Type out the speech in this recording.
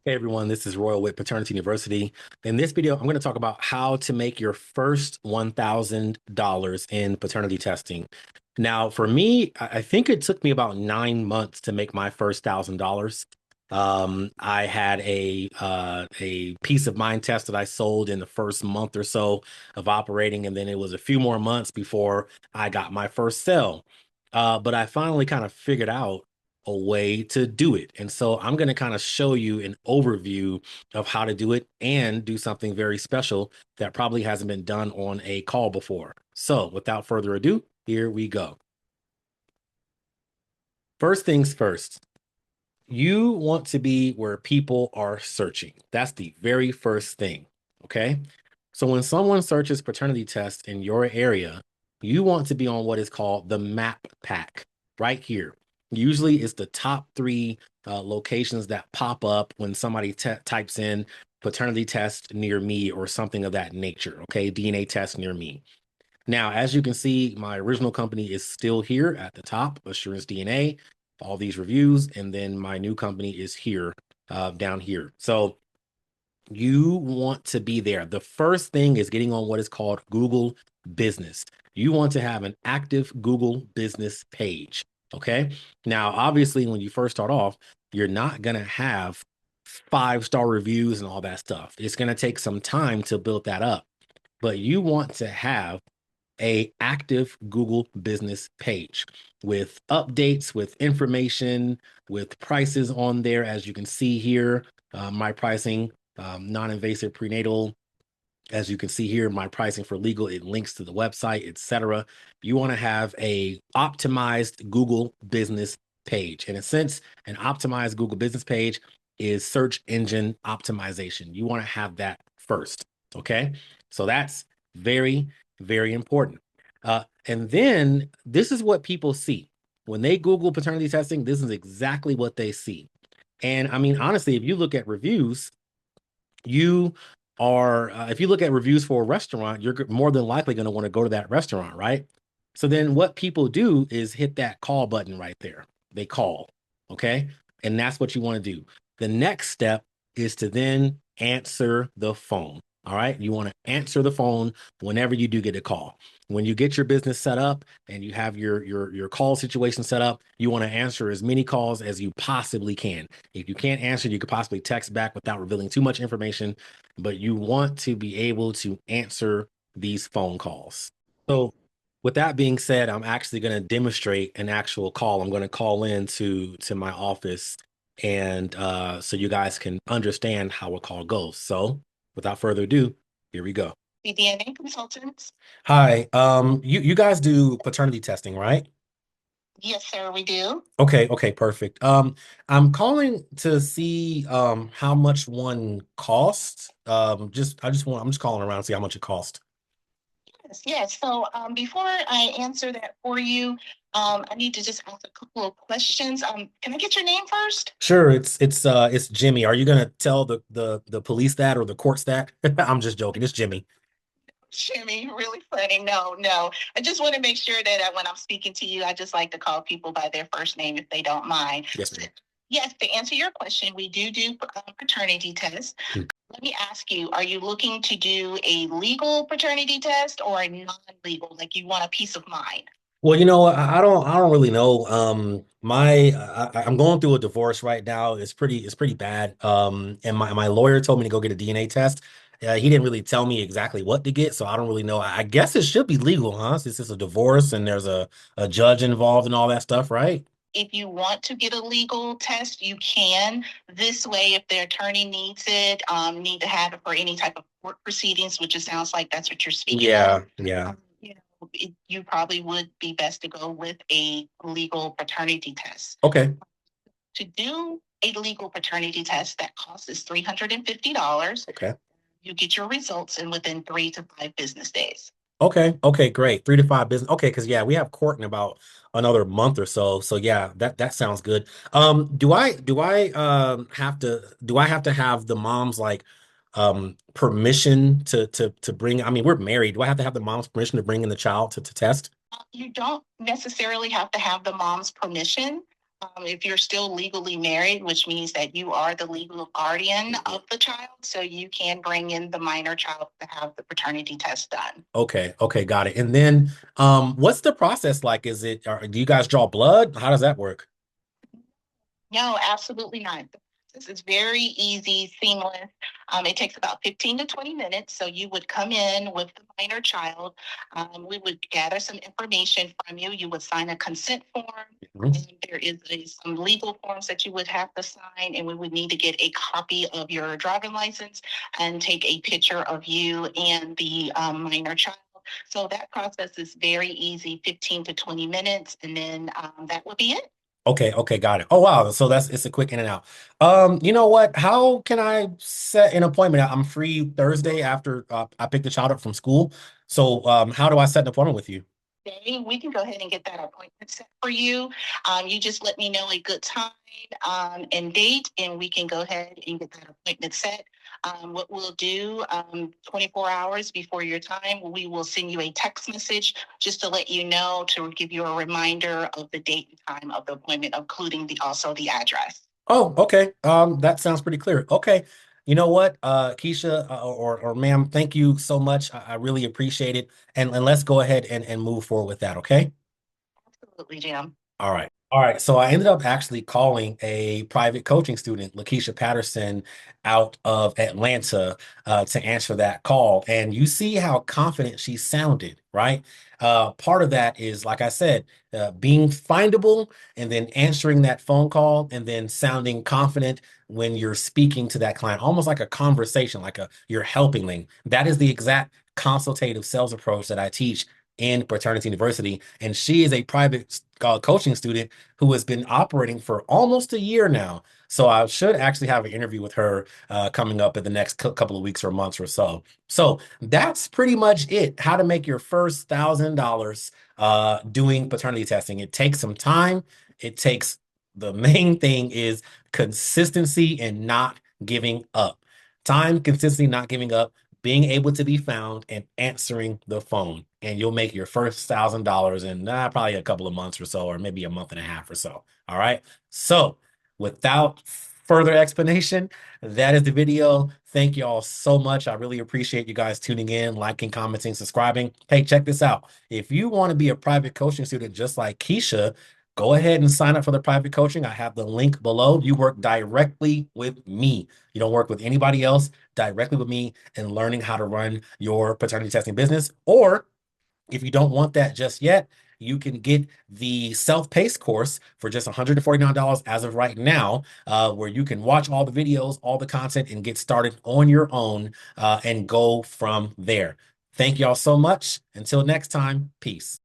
Hey everyone, this is Royal with Paternity University. In this video, I'm going to talk about how to make your first $1,000 in paternity testing. Now, for me, I think it took me about 9 months to make my first $1,000. I had a peace of mind test that I sold in the first month or so of operating, and then it was a few more months before I got my first sale. But I finally kind of figured out a way to do it. And so I'm going to kind of show you an overview of how to do it and do something very special that probably hasn't been done on a call before. So without further ado, here we go. First things first, you want to be where people are searching. That's the very first thing. Okay. So when someone searches paternity tests in your area, you want to be on what is called the map pack right here. Usually it's the top three locations that pop up when somebody types in paternity test near me or something of that nature. Okay. DNA test near me. Now, as you can see, my original company is still here at the top, Assurance DNA, all these reviews, and then my new company is here, down here. So you want to be there. The first thing is getting on what is called Google Business. You want to have an active Google Business page. Okay. Now, obviously, when you first start off, you're not going to have five-star reviews and all that stuff. It's going to take some time to build that up, but you want to have a active Google business page with updates, with information, with prices on there. As you can see here, my pricing, non-invasive prenatal. As you can see here, my pricing for legal, it links to the website, etc. You want to have a optimized Google business page. In a sense, an optimized Google business page is search engine optimization. You want to have that first. Okay. So that's very, very important. And then this is what people see. When they Google paternity testing, this is exactly what they see. And I mean, honestly, if you look at reviews, you are if you look at reviews for a restaurant, you're more than likely going to want to go to that restaurant, right? So then what people do is hit that call button right there. They call. Okay. And that's what you want to do. The next step is to then answer the phone. All right. You want to answer the phone whenever you do get a call. When you get your business set up and you have your call situation set up, you want to answer as many calls as you possibly can. If you can't answer, you could possibly text back without revealing too much information, but you want to be able to answer these phone calls. So, with that being said, I'm actually going to demonstrate an actual call. I'm going to call in to my office, and so you guys can understand how a call goes. So, without further ado, here we go. The DNA consultants. Hi, you guys do paternity testing, right? Yes, sir, we do. Okay, okay, perfect. I'm calling to see how much one costs. I'm just calling around to see how much it costs. Yes, yes. So before I answer that for you, I need to just ask a couple of questions. Can I get your name first? Sure, it's Jimmy. Are you gonna tell the police that or the courts that? I'm just joking. It's Jimmy. Jimmy, really funny. No, no. I just want to make sure that when I'm speaking to you, I just like to call people by their first name if they don't mind. Yes, ma'am. Yes, to answer your question, we do paternity tests. Let me ask you, are you looking to do a legal paternity test or a non-legal, like you want a peace of mind? Well, I don't really know. I'm going through a divorce right now. It's pretty bad. And my lawyer told me to go get a DNA test. He didn't really tell me exactly what to get, so I don't really know. I guess it should be legal, huh? Since it's a divorce and there's a judge involved and all that stuff, right? If you want to get a legal test, you can. This way, if the attorney needs it, need to have it for any type of court proceedings, which it sounds like that's what you're speaking of. Yeah. You probably would be best to go with a legal paternity test. Okay. To do a legal paternity test, that cost is $350. Okay. You get your results in within 3 to 5 business days. Okay. Okay. Great. 3 to 5 business. Okay. Because yeah, we have court in about another month or so. So yeah, that sounds good. Do I have to have the mom's like permission to bring? I mean, we're married. Do I have to have the mom's permission to bring in the child to test? You don't necessarily have to have the mom's permission. If you're still legally married, which means that you are the legal guardian of the child, so you can bring in the minor child to have the paternity test done. Okay, okay, got it. And then what's the process like? Is it do you guys draw blood? How does that work? No, absolutely not. This is very easy, seamless. It takes about 15 to 20 minutes. So you would come in with the minor child. We would gather some information from you. You would sign a consent form. Mhm. And there is some legal forms that you would have to sign, and we would need to get a copy of your driving license and take a picture of you and the minor child. So that process is very easy, 15 to 20 minutes, and then that would be it. Okay, okay, got it. Oh wow, so it's a quick in and out. You know what? How can I set an appointment? I'm free Thursday after I pick the child up from school. So how do I set an appointment with you? Day, we can go ahead and get that appointment set for you. You just let me know a good time and date, and we can go ahead and get that appointment set. What we'll do 24 hours before your time, we will send you a text message just to let you know, to give you a reminder of the date and time of the appointment, including also the address. Oh, okay. That sounds pretty clear. Okay. You know what, Keisha or ma'am, thank you so much. I really appreciate it. And let's go ahead and move forward with that, okay? Absolutely, Jim. All right. All right. So I ended up actually calling a private coaching student, Lakishia Patterson, out of Atlanta, to answer that call. And you see how confident she sounded, right? Part of that is, like I said, being findable and then answering that phone call and then sounding confident when you're speaking to that client, almost like a conversation, like you're helping them. That is the exact consultative sales approach that I teach in Paternity University. And she is a private coaching student who has been operating for almost a year now. So I should actually have an interview with her coming up in the next couple of weeks or months or so. So that's pretty much it. How to make your first $1,000 doing paternity testing. It takes some time. It takes the main thing is consistency and not giving up. Time, consistency, not giving up, being able to be found and answering the phone. And you'll make your first $1,000 in probably a couple of months or so, or maybe a month and a half or so. All right. So without further explanation, that is the video. Thank you all so much. I really appreciate you guys tuning in, liking, commenting, subscribing. Hey, check this out. If you want to be a private coaching student just like Keisha, go ahead and sign up for the private coaching. I have the link below. You work directly with me. You don't work with anybody else, directly with me and learning how to run your paternity testing business. Or if you don't want that just yet, you can get the self-paced course for just $149 as of right now, where you can watch all the videos, all the content, and get started on your own and go from there. Thank y'all so much. Until next time, peace.